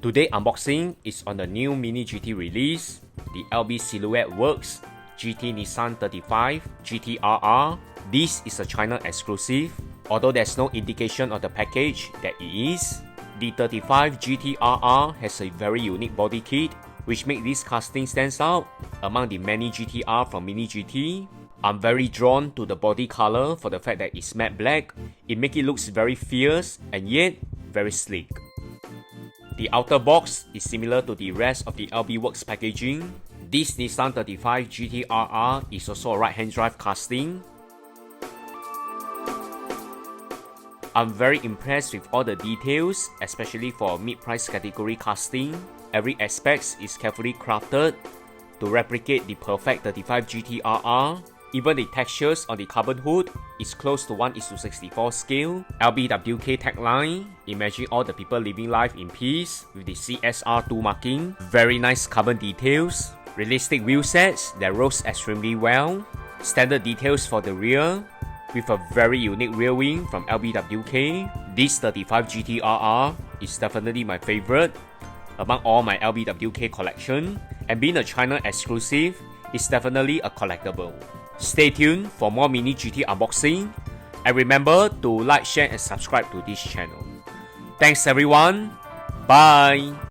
Today unboxing is on the new Mini GT release, the LB Silhouette Works GT Nissan 35GT-RR. This is a China exclusive, although there's no indication of the package that it is. The 35GT-RR has a very unique body kit, which makes this casting stands out among the many GTR from Mini GT. I'm very drawn to the body color for the fact that it's matte black. It makes it look very fierce and yet very sleek. The outer box is similar to the rest of the LB Works packaging. This Nissan 35GT-RR is also a right-hand drive casting. I'm very impressed with all the details, especially for a mid-price category casting. Every aspect is carefully crafted to replicate the perfect 35GT-RR. Even the textures on the carbon hood is close to 1:64 scale. LBWK tagline, imagine all the people living life in peace with the CSR2 marking. Very nice carbon details. Realistic wheel sets that rolls extremely well. Standard details for the rear with a very unique rear wing from LBWK. This 35GT-RR is definitely my favorite among all my LBWK collection, and being a China exclusive, it's definitely a collectible. Stay tuned for more Mini GT unboxing, and remember to like, share and subscribe to this channel. Thanks everyone, bye!